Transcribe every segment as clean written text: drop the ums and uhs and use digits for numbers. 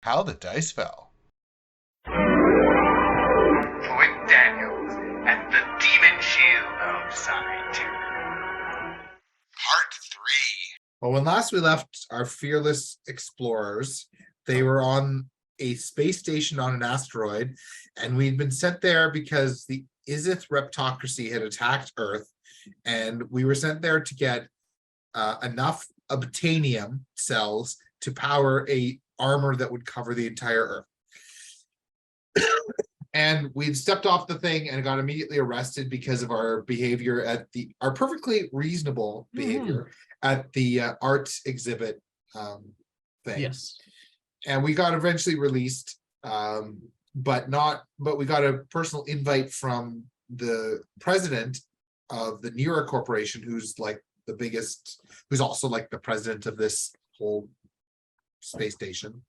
How the Dice Fell. Flint Daniels and the Demon Shield of Syterria. Part 3. Well, when last we left our fearless explorers, they were on a space station on an asteroid, and we'd been sent there because the Izith Reptocracy had attacked Earth, and we were sent there to get enough obtanium cells to power a armor that would cover the entire Earth. And we'd stepped off the thing and got immediately arrested because of our behavior at our perfectly reasonable behavior at the art exhibit thing. Yes. And we got eventually released, but we got a personal invite from the president of the Nera Corporation, who's like the biggest, who's also like the president of this whole space station,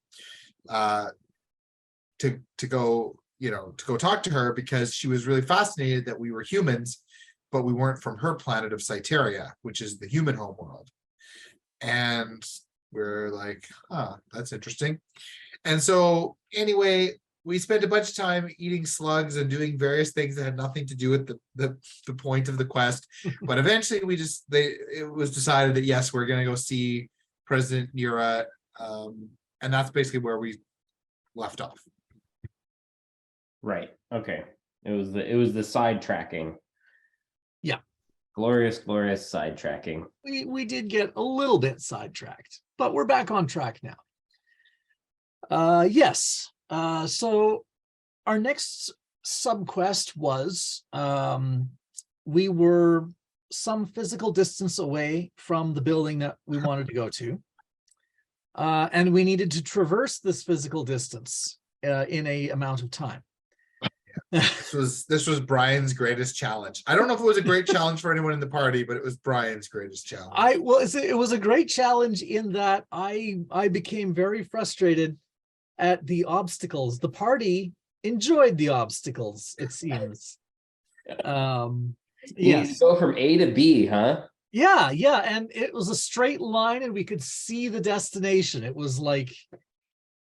to go talk to her, because she was really fascinated that we were humans, but we weren't from her planet of Syterria, which is the human homeworld. And we're like, that's interesting. And so anyway, we spent a bunch of time eating slugs and doing various things that had nothing to do with the point of the quest. But eventually it was decided that yes, we're going to go see President Nera, and that's basically where we left off. Right. Okay. It was the sidetracking. Yeah. Glorious sidetracking. We did get a little bit sidetracked, but we're back on track now. Yes. So our next subquest was we were some physical distance away from the building that we wanted to go to. And we needed to traverse this physical distance in a amount of time. This was Brian's greatest challenge. I don't know if it was a great challenge for anyone in the party, but it was Brian's greatest challenge. It was a great challenge in that I became very frustrated at the obstacles. The party enjoyed the obstacles, it seems. Yes. Go from A to B, huh? Yeah, and it was a straight line, and we could see the destination. It was like,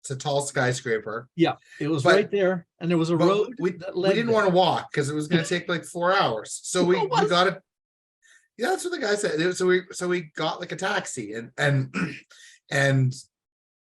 it's a tall skyscraper. Yeah, it was right there, and there was a road that led. We didn't want to walk because it was going to take like 4 hours. So we got it. Yeah, that's what the guy said. So we got like a taxi, and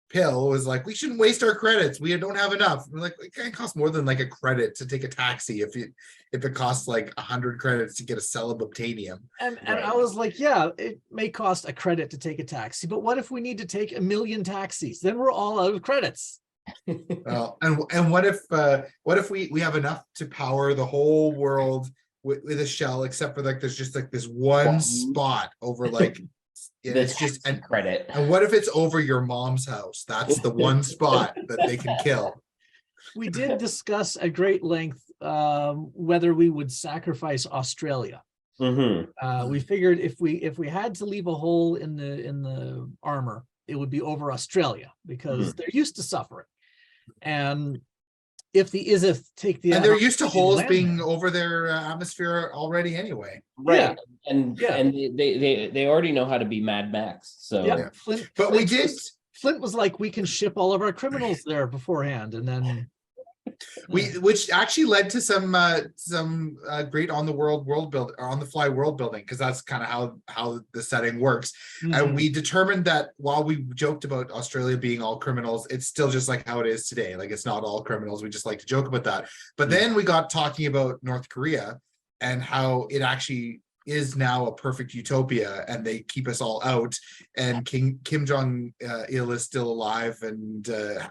Pill was like, we shouldn't waste our credits. We don't have enough. We're like, it can't cost more than like a credit to take a taxi if it costs like 100 credits to get a cell of obtanium. And I was like, yeah, it may cost a credit to take a taxi, but what if we need to take 1 million taxis? Then we're all out of credits. Well, and what if we have enough to power the whole world with a shell, except for like there's just like this one spot over like. It's just a credit. And what if it's over your mom's house? That's the one spot that they can kill. We did discuss at great length whether we would sacrifice Australia. We figured if we had to leave a hole in the armor, it would be over Australia, because they're used to suffering. And if the Izith take the, and they're used to holes being over their atmosphere already anyway, right? Yeah. And they already know how to be Mad Max. So yeah. Flint was like, we can ship all of our criminals there beforehand, and then which actually led to some great on the fly world building, because that's kind of how the setting works. And we determined that while we joked about Australia being all criminals, it's still just like how it is today. Like, it's not all criminals. We just like to joke about that. But then we got talking about North Korea and how it actually is now a perfect utopia, and they keep us all out, and Kim Jong-il is still alive, and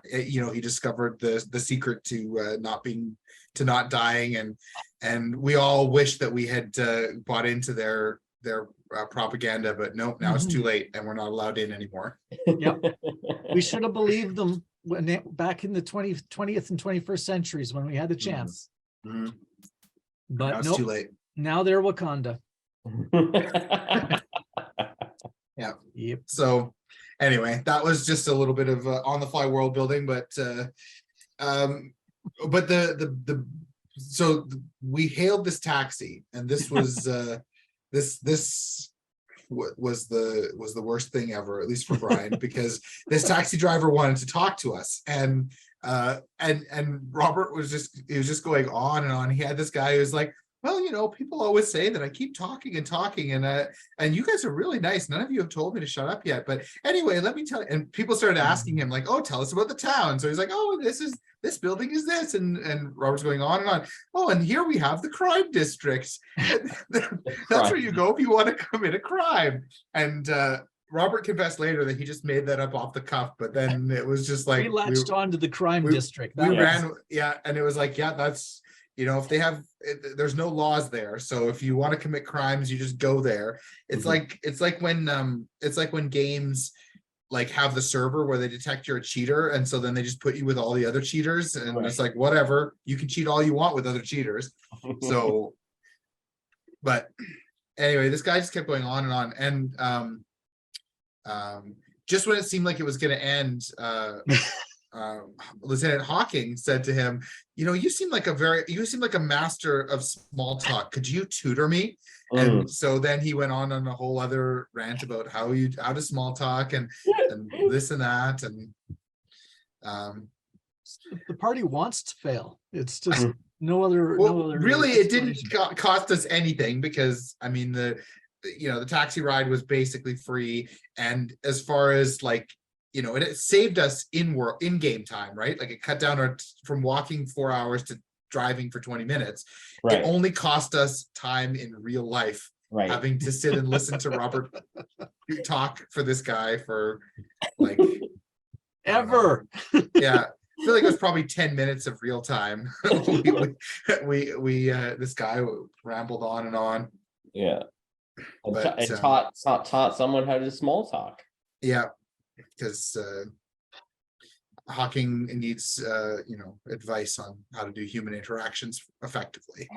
he discovered the secret to not dying, and we all wish that we had bought into their propaganda, but nope, now it's too late, and we're not allowed in anymore. Yep. We should have believed them back in the 20th and 21st centuries when we had the chance. But now it's too late. Now they're Wakanda. Yeah. Yep. So anyway, that was just a little bit of on the fly world building, but we hailed this taxi, and this was this was the worst thing ever, at least for Brian, because this taxi driver wanted to talk to us, and Robert was just going on and on. He had this guy who's like, well, you know, people always say that I keep talking and talking, and you guys are really nice. None of you have told me to shut up yet. But anyway, let me tell you. And people started asking him, like, oh, tell us about the town. So he's like, oh, this building is this. And Robert's going on and on. Oh, and here we have the crime district. That's where you go if you want to commit a crime. And Robert confessed later that he just made that up off the cuff, but then it was just like we latched on to the crime district. We ran, yeah, and it was like, yeah, that's, you know, if they have, there's no laws there, so if you want to commit crimes, you just go there. It's like when games like have the server where they detect you're a cheater, and so then they just put you with all the other cheaters, and it's like, whatever, you can cheat all you want with other cheaters. So, but anyway, this guy just kept going on and on, and just when it seemed like it was going to end, Lieutenant Hawking said to him, you know, you seem like a master of small talk. Could you tutor me? And so then he went on a whole other rant about how to small talk and this and that. And the party wants to fail. It's just no other really, it didn't cost us anything, because I mean, the taxi ride was basically free. And as far as like, you know, it saved us in game time, right? Like it cut down from walking 4 hours to driving for 20 minutes. Right. It only cost us time in real life, having to sit and listen to Robert talk for this guy for like ever. Yeah, I feel like it was probably 10 minutes of real time. This guy rambled on and on. Yeah, it taught someone how to small talk. Yeah. Because Hawking needs advice on how to do human interactions effectively.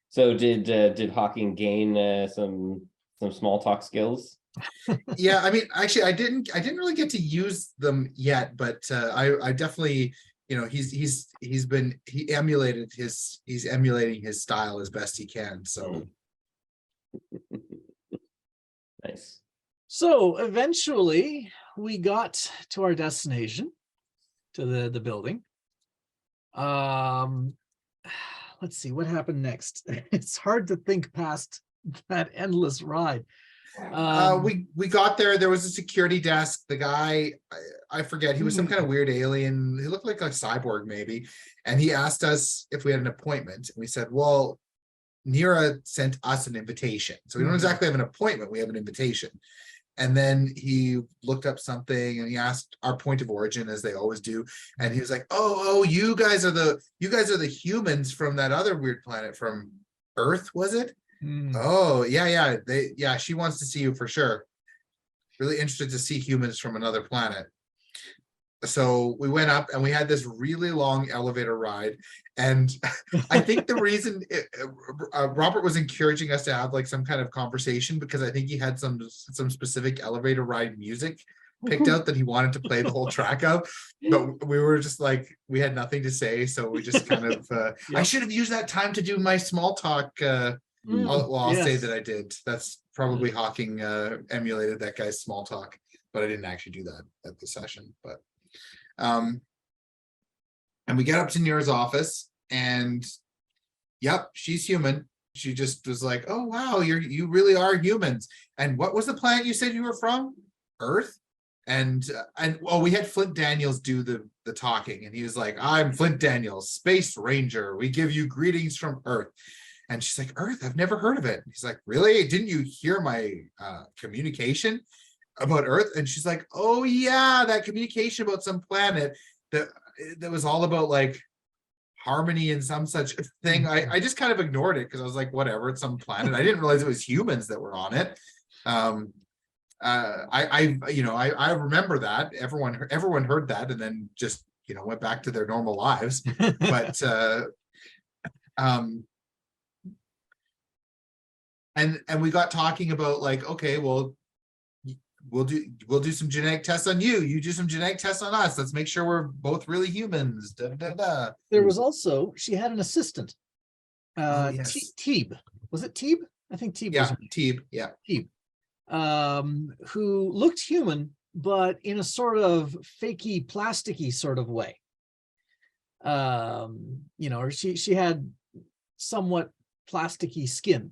So did Hawking gain some small talk skills? Yeah, I mean, actually, I didn't really get to use them yet, but I definitely, you know, he's emulating his style as best he can. So nice. So eventually we got to our destination, to the building. Let's see what happened next. It's hard to think past that endless ride. We got there was a security desk. The guy, I forget, he was some kind of weird alien. He looked like a cyborg maybe. And he asked us if we had an appointment. And we said, well, Nira sent us an invitation. So we don't exactly have an appointment, we have an invitation. And then he looked up something and he asked our point of origin, as they always do. And he was like, oh, you guys are the humans from that other weird planet from Earth, was it? Oh, yeah. She wants to see you for sure. Really interested to see humans from another planet. So we went up and we had this really long elevator ride. And I think the reason Robert was encouraging us to have like some kind of conversation, because I think he had some specific elevator ride music picked out that he wanted to play the whole track of. But we were just like, we had nothing to say. So we just kind of, I should have used that time to do my small talk. I'll say that I did. That's probably Hawking emulated that guy's small talk, but I didn't actually do that at the session. But and we get up to Nira's office, and yep, she's human. She just was like, oh wow, you really are humans. And what was the planet you said you were from? Earth? And we had Flint Daniels do the talking, and he was like, I'm Flint Daniels, Space Ranger. We give you greetings from Earth. And she's like, Earth? I've never heard of it. He's like, really? Didn't you hear my communication about Earth? And she's like, oh yeah, that communication about some planet that was all about like harmony and some such thing. I just kind of ignored it because I was like, whatever, it's some planet. I didn't realize it was humans that were on it. I remember that everyone heard that and then just went back to their normal lives. But and we got talking about like, okay, well, we'll do some genetic tests on you. You do some genetic tests on us. Let's make sure we're both really humans. Da, da, da. There was also, she had an assistant. Yes. Teeb. Was it Teeb? I think Teeb. Yeah, was Teeb. Yeah. Teeb. who looked human, but in a sort of fakey, plasticky sort of way. Or she had somewhat plasticky skin.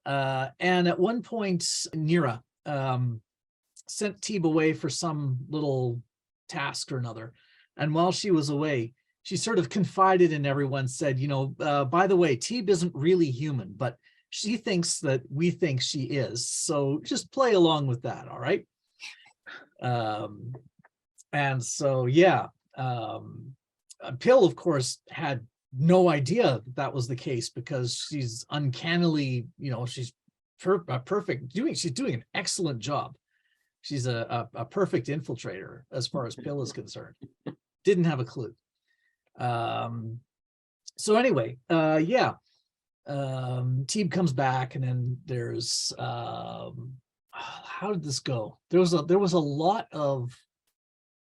And at one point, Nira sent Teeb away for some little task or another. And while she was away, she sort of confided in everyone, said, by the way, Teeb isn't really human, but she thinks that we think she is. So just play along with that, all right? And so, yeah, Pill, of course, had no idea that was the case because she's uncannily, she's perfect. She's doing an excellent job. She's a perfect infiltrator as far as Pill is concerned. Didn't have a clue. So anyway, Teeb comes back, and then there's how did this go? There was a lot of,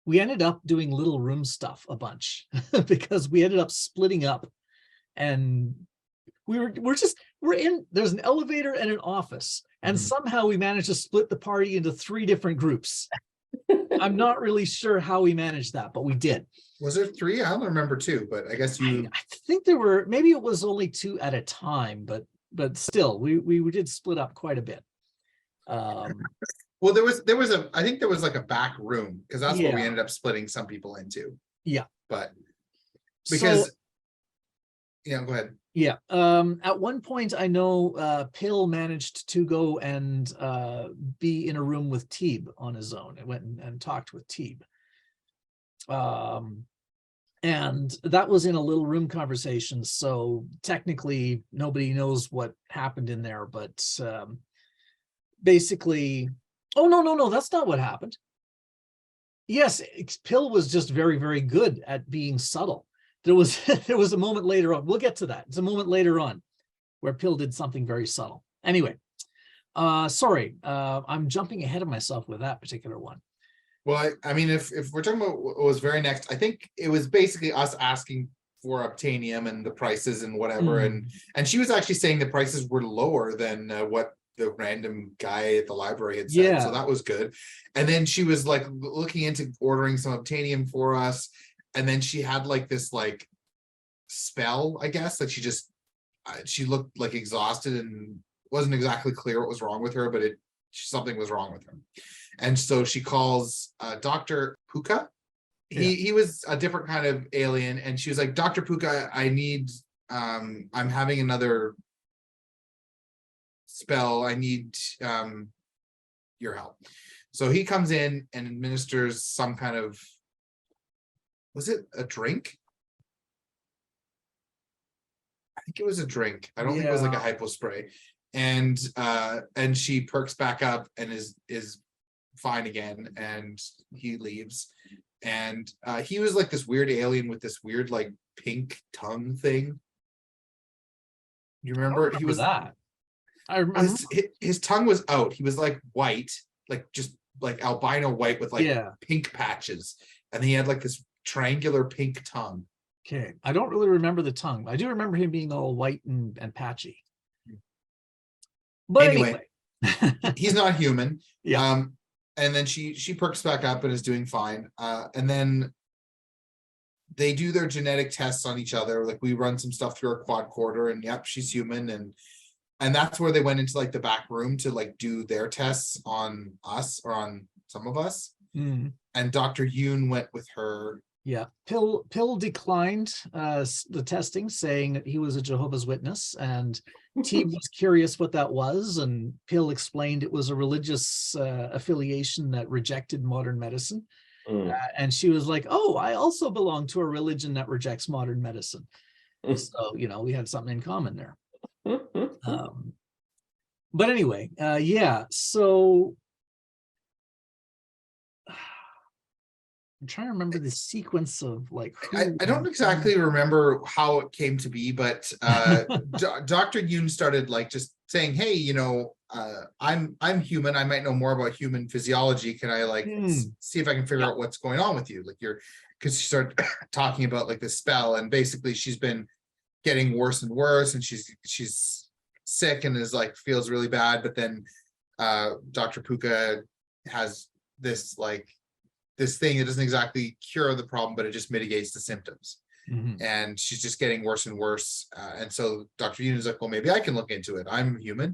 we ended up doing little room stuff a bunch because we ended up splitting up, and we're in, there's an elevator and an office, and somehow we managed to split the party into 3 different groups. I'm not really sure how we managed that, but we did. Was there 3? I don't remember 2, but I guess I think there were, maybe it was only 2 at a time, but still, we did split up quite a bit. Well, I think there was like a back room, because that's what we ended up splitting some people into. Yeah. But because, go ahead. Yeah. At one point, I know Pill managed to go and be in a room with Teeb on his own. And went and talked with Teeb. And that was in a little room conversation. So technically, nobody knows what happened in there. But basically, oh, no, that's not what happened. Yes, Pill was just very, very good at being subtle. There was a moment later on. We'll get to that. It's a moment later on where Pill did something very subtle. Anyway, sorry, I'm jumping ahead of myself with that particular one. Well, I mean, if we're talking about what was very next, I think it was basically us asking for obtainium and the prices and whatever, and she was actually saying the prices were lower than what the random guy at the library had said. So that was good. And then she was like looking into ordering some obtainium for us. And then she had like this like spell, I guess, that she looked like exhausted and wasn't exactly clear what was wrong with her, but something was wrong with her. And so she calls Dr. Puka. He was a different kind of alien, and she was like, Dr. Puka, I need I'm having another spell. I need your help. So he comes in and administers some kind of, was it a drink? I think it was a drink. I don't think it was like a hypo spray. And she perks back up and is fine again, and he leaves. And he was like this weird alien with this weird like pink tongue thing. You remember? He was that. I remember his tongue was out. He was like white, like just like albino white with like pink patches, and he had like this triangular pink tongue. Okay, I don't really remember the tongue. I do remember him being all white and patchy. But anyway. He's not human. Yeah. And then she perks back up and is doing fine. And then they do their genetic tests on each other. Like we run some stuff through our quadcorder, and yep, she's human. And that's where they went into like the back room to like do their tests on us, or on some of us. And Dr. Yoon went with her. Yeah, Pill declined the testing, saying that he was a Jehovah's Witness, and Teeb was curious what that was, and Pill explained it was a religious affiliation that rejected modern medicine. And she was like, oh, I also belong to a religion that rejects modern medicine. So, we had something in common there. But anyway, so I'm trying to remember the sequence of like. I don't exactly remember how it came to be, but Dr. Yoon started like just saying, hey, I'm human. I might know more about human physiology. Can I like see if I can figure out what's going on with you? Like because she started talking about like this spell, and basically she's been getting worse and worse, and she's sick and is like feels really bad. But then Dr. Puka has this like this thing that doesn't exactly cure the problem, but it just mitigates the symptoms. And she's just getting worse and worse. And so Dr. Union's like, well, maybe I can look into it. I'm human.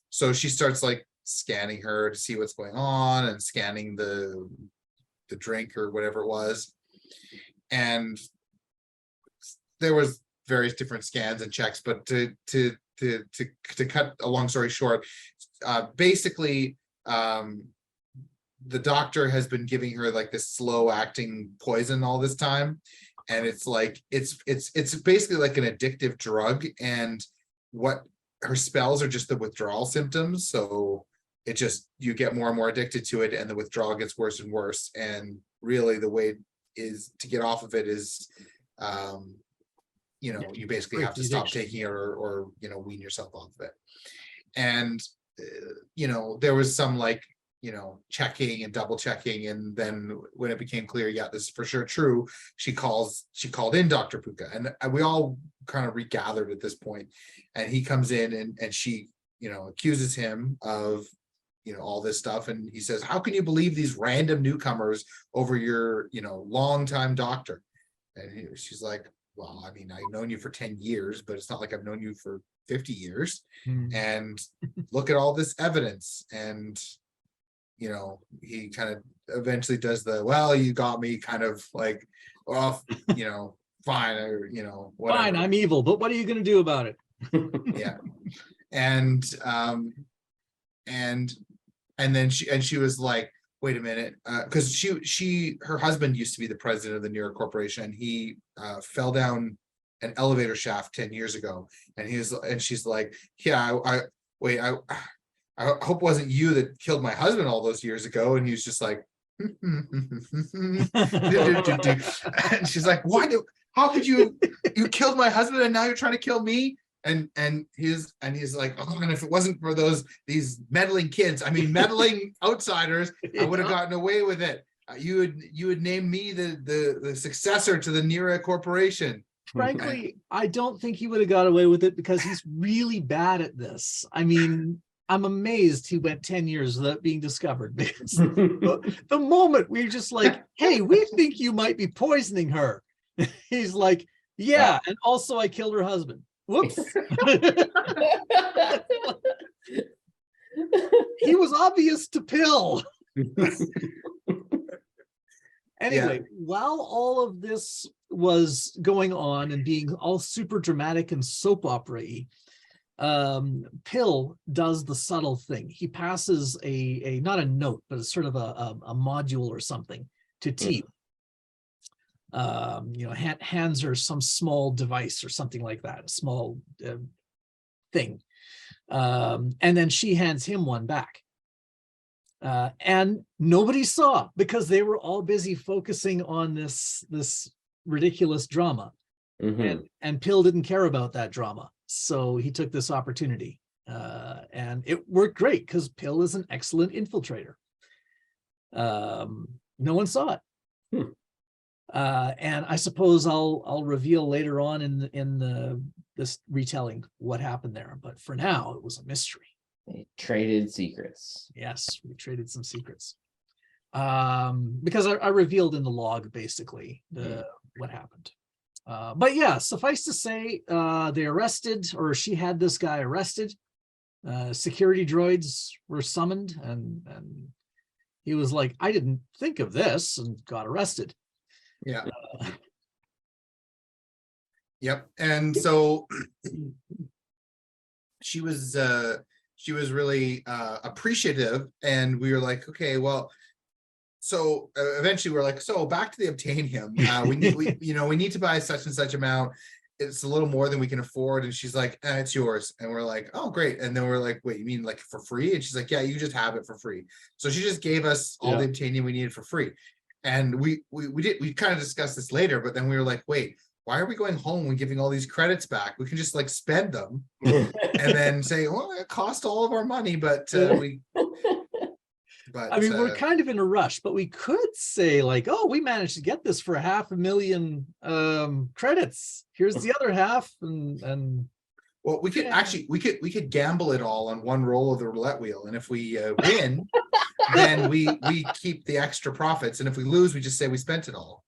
So she starts like scanning her to see what's going on and scanning the drink or whatever it was. And there was various different scans and checks, but to cut a long story short, basically, the doctor has been giving her like this slow acting poison all this time. And it's like, it's basically like an addictive drug, and what her spells are just the withdrawal symptoms. So it just, you get more and more addicted to it, and the withdrawal gets worse and worse. And really the way is to get off of it is, you know, you basically have to stop taking it or, you know, wean yourself off of it. And, you know, there was some like, you know, checking and double checking. And then when it became clear, yeah, this is for sure true, she called in Dr. Puka, and we all kind of regathered at this point. And he comes in and she, you know, accuses him of, you know, all this stuff. And he says, how can you believe these random newcomers over your, you know, longtime doctor? And she's like, well, I mean, I've known you for 10 years, but it's not like I've known you for 50 years. And look at all this evidence. And, you know, he kind of eventually does the, well, you got me kind of like, well, you know, fine, or, you know, whatever. Fine, I'm evil, but what are you going to do about it? Yeah. And then she was like, wait a minute, because her husband used to be the president of the New York Corporation, and he fell down an elevator shaft 10 years ago. And she's like, yeah, I hope it wasn't you that killed my husband all those years ago. And he was just like, and she's like, how could you killed my husband and now you're trying to kill me? And he's like, oh, and if it wasn't for these meddling kids, I mean, meddling outsiders, I would have gotten away with it. You would name me the successor to the Nira Corporation. Frankly, I don't think he would have got away with it, because he's really bad at this. I mean, I'm amazed he went 10 years without being discovered, because the moment we're just like, hey, we think you might be poisoning her, he's like, yeah, and also I killed her husband. Whoops. He was obvious to Pill. Anyway, while all of this was going on and being all super dramatic and soap opera-y, Pill does the subtle thing. He passes a not a note, but it's sort of a module or something to T. You know, hands her some small device or something like that, a small thing. And then she hands him one back. And nobody saw, because they were all busy focusing on this ridiculous drama. And Pill didn't care about that drama. So he took this opportunity. And it worked great, because Pill is an excellent infiltrator. No one saw it. And I suppose I'll reveal later on in this retelling what happened there. But for now, it was a mystery. They traded secrets. Yes, we traded some secrets. Because I revealed in the log basically what happened. But yeah, suffice to say, they arrested, or she had this guy arrested. Security droids were summoned, and he was like, I didn't think of this, and got arrested. Yeah. Yep. And so she was really appreciative, and we were like, okay, well, so eventually we're like, so back to the obtain him. We need to buy such and such amount. It's a little more than we can afford. And she's like, it's yours. And we're like, oh, great. And then we're like, wait, you mean like for free? And she's like, yeah, you just have it for free. So she just gave us all the obtainium we needed for free. And we kind of discussed this later, but then we were like, wait, why are we going home and giving all these credits back? We can just like spend them and then say, well, it cost all of our money, but I mean, we're kind of in a rush, but we could say like, oh, we managed to get this for 500,000 credits. Here's the other half. And Well, we could actually we could gamble it all on one roll of the roulette wheel, and if we win, then we keep the extra profits, and if we lose, we just say we spent it all.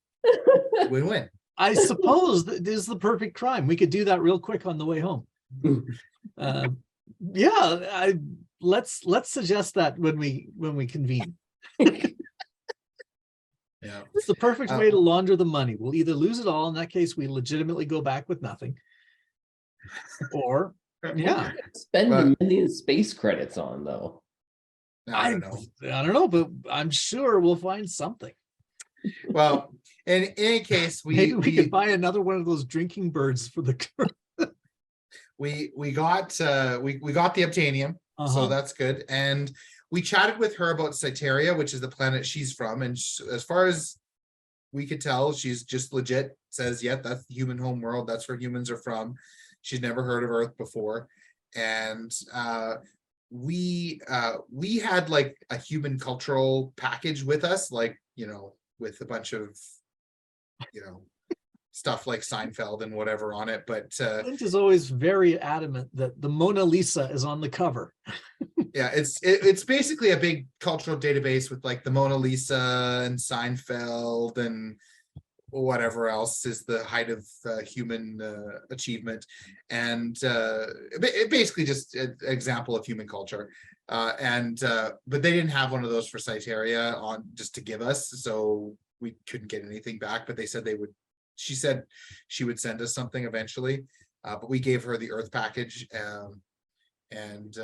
Win-win. I suppose that is the perfect crime. We could do that real quick on the way home. Yeah, let's suggest that when we convene. Yeah, It's the perfect way to launder the money. We'll either lose it all, in that case, we legitimately go back with nothing. Or, yeah. Spend a million space credits on, though. I don't know. I don't know, but I'm sure we'll find something. Well, in any case, Maybe we could buy another one of those drinking birds for the we got the obtainium, so that's good. And we chatted with her about Syterria, which is the planet she's from, and as far as we could tell, she's just legit says, yeah, that's the human home world. That's where humans are from. She's never heard of Earth before, and we had like a human cultural package with us, like, you know, with a bunch of, you know, stuff like Seinfeld and whatever on it. But Flint is always very adamant that the Mona Lisa is on the cover. Yeah, it's basically a big cultural database with like the Mona Lisa and Seinfeld and whatever else is the height of human achievement, and it basically just an example of human culture. But they didn't have one of those for Syterria on just to give us, so we couldn't get anything back. But they said they would. She said she would send us something eventually, but we gave her the Earth package, and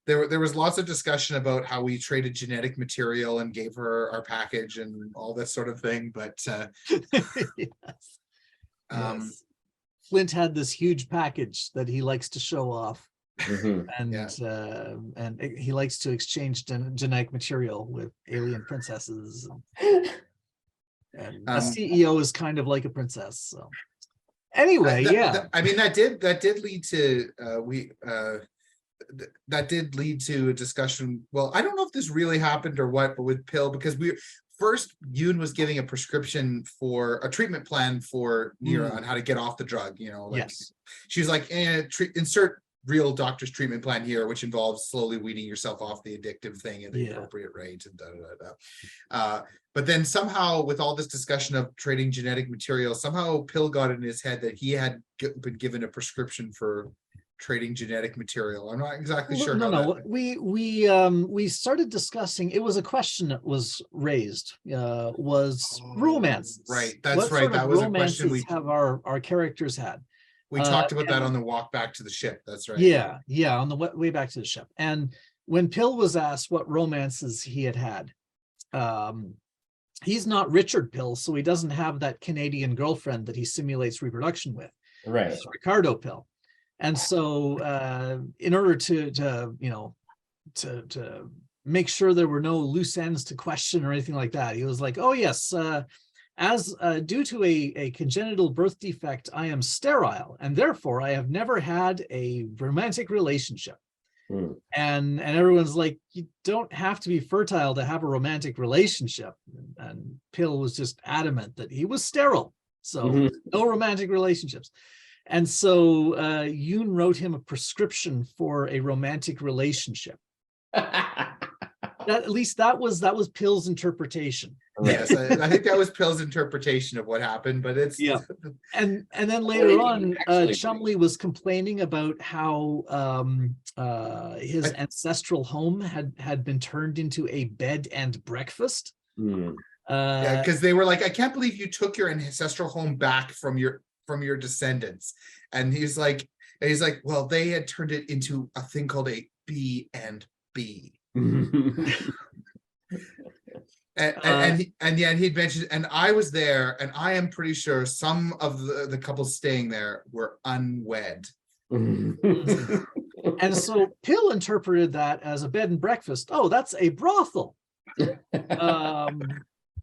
there was lots of discussion about how we traded genetic material and gave her our package and all this sort of thing. But yes. Flint had this huge package that he likes to show off. And he likes to exchange genetic material with alien princesses. And a CEO is kind of like a princess. So anyway, I mean, that did lead to that did lead to a discussion. Well, I don't know if this really happened or what, but with Pill, because first Yoon was giving a prescription for a treatment plan for Nira on how to get off the drug. You know, like she was like, insert real doctor's treatment plan here, which involves slowly weaning yourself off the addictive thing at the appropriate rate, and but then somehow, with all this discussion of trading genetic material, somehow Pill got in his head that he had been given a prescription for trading genetic material. I'm not exactly sure. We started discussing. It was a question that was raised. Was romance right? That's right. That was a question we have our characters had. We talked about that on the walk back to the ship. That's right. Yeah, on the way back to the ship. And when Pill was asked what romances he had, he's not Richard Pill, so he doesn't have that Canadian girlfriend that he simulates reproduction with. Right. It's Ricardo Pill. And so in order to make sure there were no loose ends to question or anything like that, he was like, oh yes, as due to a congenital birth defect, I am sterile, and therefore I have never had a romantic relationship. And everyone's like, you don't have to be fertile to have a romantic relationship. And Pill was just adamant that he was sterile, so no romantic relationships. And so Yoon wrote him a prescription for a romantic relationship. At least that was Pill's interpretation. Yes, I think that was Pill's interpretation of what happened, but it's and then later on, Chumley was complaining about how his ancestral home had been turned into a bed and breakfast. Because they were like, I can't believe you took your ancestral home back from your descendants. And he's like, well, they had turned it into a thing called a B and B. And he'd mentioned, and I was there, and I am pretty sure some of the couples staying there were unwed. And so Pill interpreted that as a bed and breakfast. Oh, that's a brothel.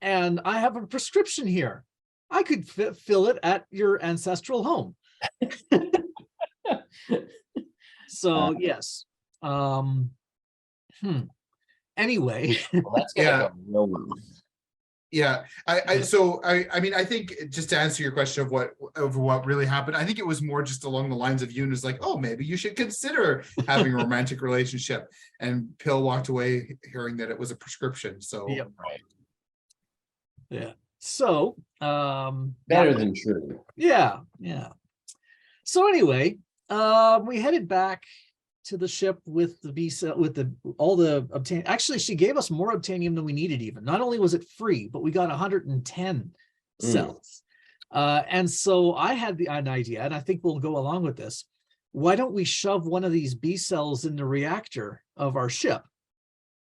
And I have a prescription here. I could fill it at your ancestral home. So yes. Anyway, well, that's gonna go nowhere. Yeah, I mean, I think just to answer your question of what really happened, I think it was more just along the lines of Eunice, like, oh, maybe you should consider having a romantic relationship. And Pill walked away hearing that it was a prescription. So Yep. Right. Yeah. So Better than true. yeah. So anyway, we headed back to the ship with the B cell, with all the obtain. Actually, she gave us more obtainium than we needed. Even not only was it free, but we got 110 cells. And so I had an idea, and I think we'll go along with this. Why don't we shove one of these B cells in the reactor of our ship,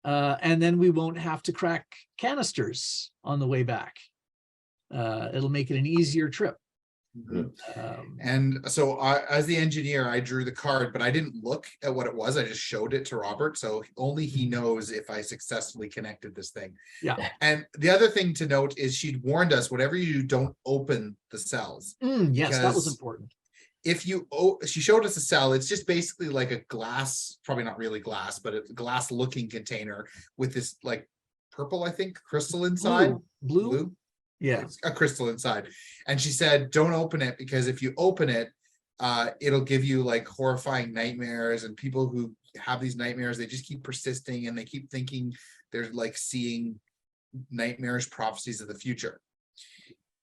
and then we won't have to crack canisters on the way back. It'll make it an easier trip. And so as the engineer, I drew the card, but I didn't look at what it was. I just showed it to Robert. So only he knows if I successfully connected this thing. Yeah. And the other thing to note is she'd warned us, whatever you do, don't open the cells. Yes, that was important. If you, she showed us a cell, it's just basically like a glass, probably not really glass, but a glass looking container with this like purple, I think, crystal inside. Blue? Yeah. It's a crystal inside. And she said, don't open it, because if you open it, it'll give you like horrifying nightmares, and people who have these nightmares, they just keep persisting and they keep thinking they're like seeing nightmarish prophecies of the future.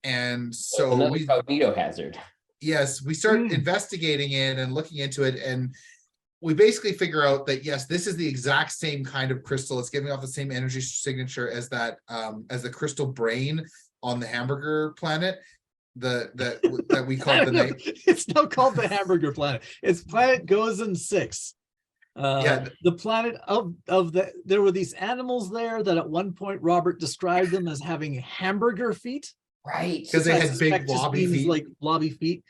And so another cognito hazard. Yes, we started investigating it and looking into it, and we basically figure out that yes, this is the exact same kind of crystal. It's giving off the same energy signature as that as the crystal brain on the hamburger planet, that we call the night. It's now called the hamburger planet. It's planet Gozen 6. The planet of there were these animals there that at one point Robert described them as having hamburger feet. Right. Because they had big blobby feet. Like blobby feet.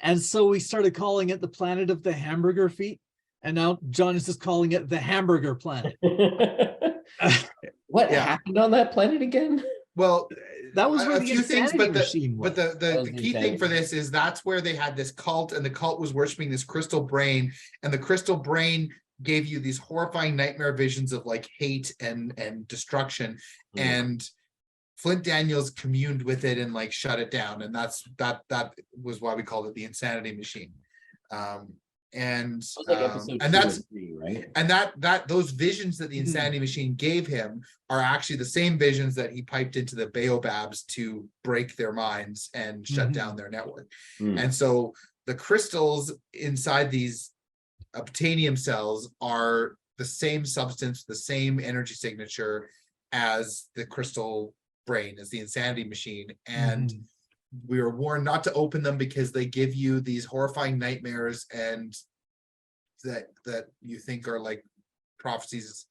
And so we started calling it the planet of the hamburger feet. And now John is just calling it the hamburger planet. What happened on that planet again? Well, that was where a the few things, but machine was. the key thing for this is that's where they had this cult, and the cult was worshiping this crystal brain, and the crystal brain gave you these horrifying nightmare visions of like hate and destruction. And Flint Daniels communed with it and like shut it down, and that was why we called it the insanity machine. And that's 3, right? And that those visions that the insanity machine gave him are actually the same visions that he piped into the baobabs to break their minds and shut down their network. And so the crystals inside these obtainium cells are the same substance, the same energy signature as the crystal brain, as the insanity machine. And we were warned not to open them because they give you these horrifying nightmares, and that you think are like prophecies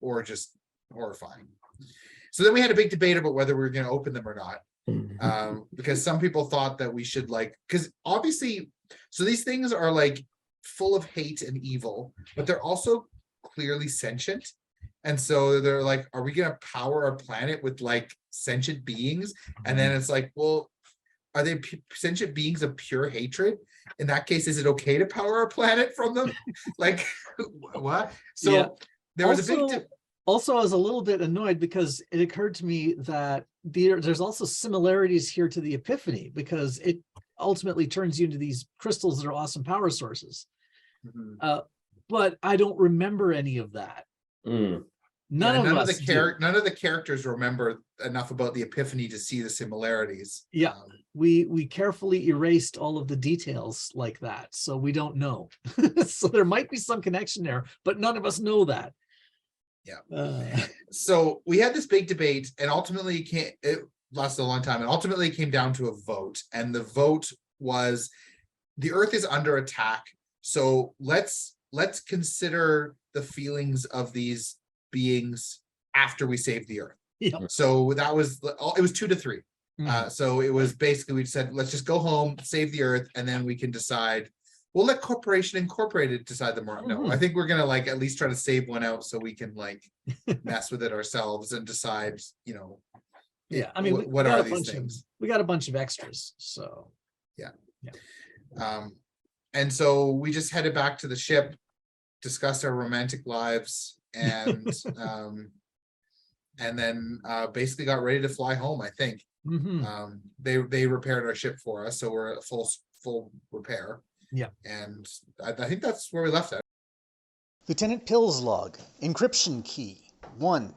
or just horrifying. So then we had a big debate about whether we were going to open them or not, because some people thought that we should, like, because obviously, so these things are like full of hate and evil, but they're also clearly sentient. And so they're like, are we going to power our planet with like sentient beings? And then it's like, well, are they sentient beings of pure hatred? In that case, is it okay to power our planet from them? Like, what? So there was a big... Also, I was a little bit annoyed because it occurred to me that there's also similarities here to the Epiphany, because it ultimately turns you into these crystals that are awesome power sources. But I don't remember any of that. None of the characters remember enough about the Epiphany to see the similarities. We carefully erased all of the details like that, so we don't know. So there might be some connection there, but none of us know that. So we had this big debate, and ultimately it lasted a long time, and ultimately it came down to a vote, and the vote was the Earth is under attack, so let's consider the feelings of these beings after we save the Earth. So that was, it was 2 to 3. So it was basically, we said, let's just go home, save the Earth, and then we can decide. We'll let Corporation Incorporated decide them. No, I think we're gonna like at least try to save one out so we can like mess with it ourselves and decide, you know. I mean, what are these things? We got a bunch of extras, so and so we just headed back to the ship, discussed our romantic lives, and and then basically got ready to fly home, I think. They repaired our ship for us, so we're at full repair. Yeah. And I think that's where we left it. Lieutenant Pill's log. Encryption key. 1,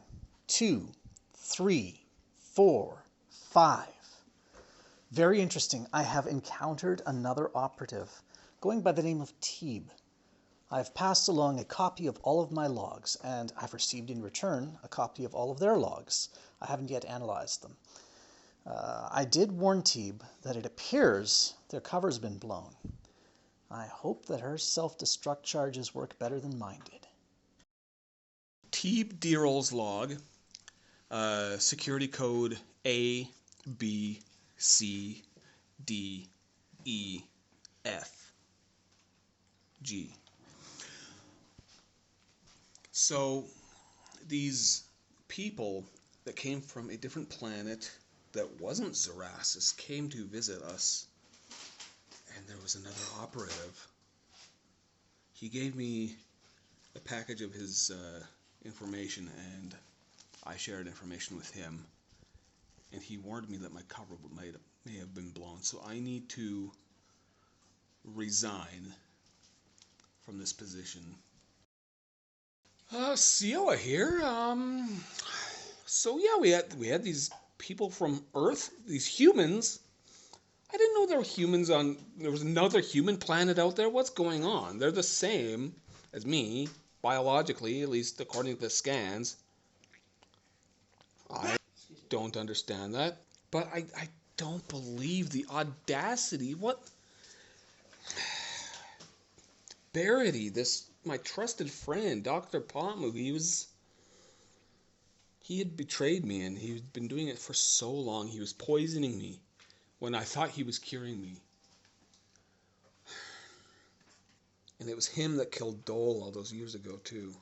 2, 3, 4, 5. Very interesting. I have encountered another operative going by the name of Teeb. I've passed along a copy of all of my logs, and I've received in return a copy of all of their logs. I haven't yet analyzed them. I did warn Teeb that it appears their cover's been blown. I hope that her self-destruct charges work better than mine did. Teeb D-Roll's log, security code A, B, C, D, E, F, G. So these people that came from a different planet that wasn't Zarasis came to visit us, and there was another operative. He gave me a package of his information, and I shared information with him, and he warned me that my cover may have been blown, so I need to resign from this position. Syterria here. So yeah, we had these people from Earth, these humans. I didn't know there were humans there was another human planet out there. What's going on? They're the same as me, biologically, at least according to the scans. I don't understand that. But I don't believe the audacity. What? Barity, my trusted friend, Dr. Potmu, he had betrayed me, and he'd been doing it for so long. He was poisoning me when I thought he was curing me. And it was him that killed Dole all those years ago, too.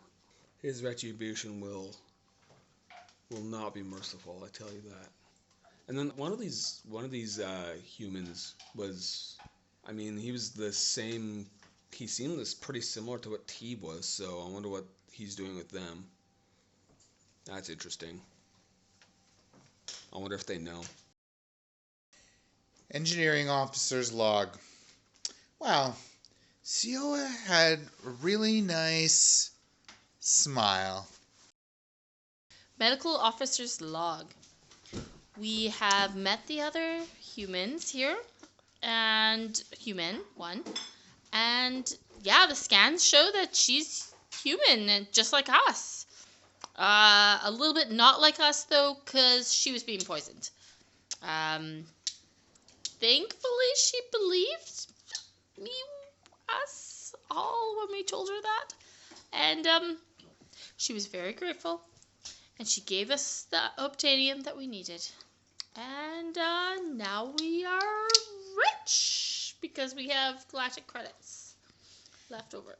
His retribution will not be merciful, I tell you that. And then one of these humans was, he was the same. He seemed pretty similar to what Teeb was, so I wonder what he's doing with them. That's interesting. I wonder if they know. Engineering officer's log. Wow, Syterria had a really nice smile. Medical officer's log. We have met the other humans here, and human one, and yeah, the scans show that she's human and just like us. A little bit not like us though, because she was being poisoned. Thankfully, she believed us all when we told her that, and she was very grateful, and she gave us the obtainium that we needed. And now we are rich because we have galactic credits left over.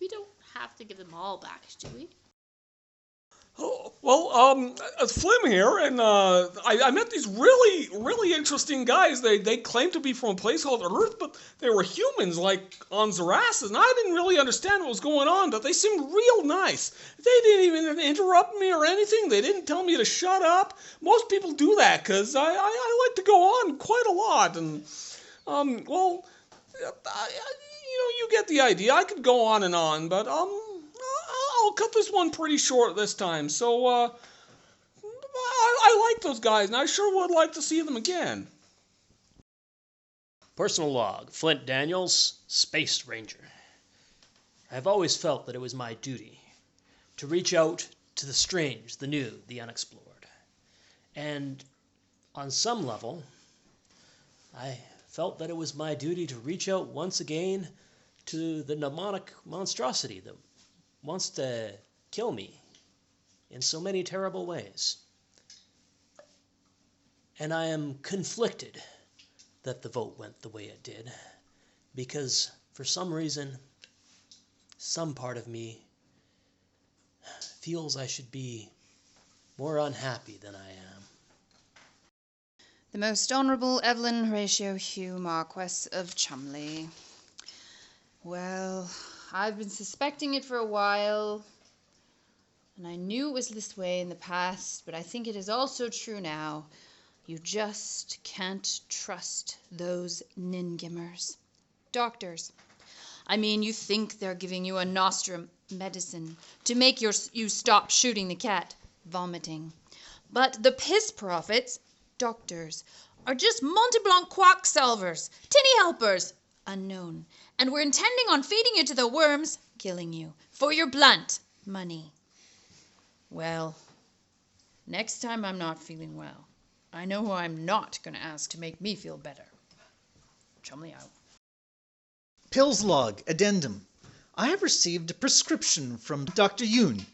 We don't have to give them all back, do we? Oh, well, it's Flint here, and I met these really, really interesting guys. They claimed to be from a place called Earth, but they were humans, like on Zarasis, and I didn't really understand what was going on, but they seemed real nice. They didn't even interrupt me or anything. They didn't tell me to shut up. Most people do that, because I like to go on quite a lot, and, well, you get the idea. I could go on and on, but, I'll cut this one pretty short this time. So, I like those guys, and I sure would like to see them again. Personal log, Flint Daniels, Space Ranger. I've always felt that it was my duty to reach out to the strange, the new, the unexplored. And on some level, I felt that it was my duty to reach out once again to the mnemonic monstrosity that wants to kill me in so many terrible ways. And I am conflicted that the vote went the way it did, because for some reason, some part of me feels I should be more unhappy than I am. The Most Honourable Evelyn Horatio Hugh, Marquess of Chumley. Well, I've been suspecting it for a while. And I knew it was this way in the past, but I think it is also true now. You just can't trust those ningimmers. Doctors. I mean, you think they're giving you a nostrum medicine to make you stop shooting the cat, vomiting. But the piss prophets, doctors, are just Monte Blanc quacksalvers, tinny helpers, unknown. And we're intending on feeding you to the worms, killing you, for your blunt money. Well, next time I'm not feeling well, I know who I'm not going to ask to make me feel better. Chumley out. Pills log, addendum. I have received a prescription from Dr. Yoon,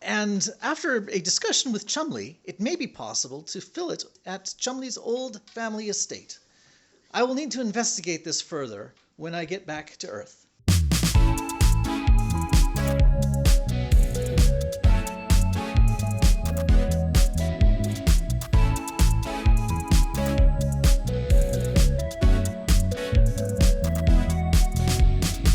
and after a discussion with Chumley, it may be possible to fill it at Chumley's old family estate. I will need to investigate this further when I get back to Earth.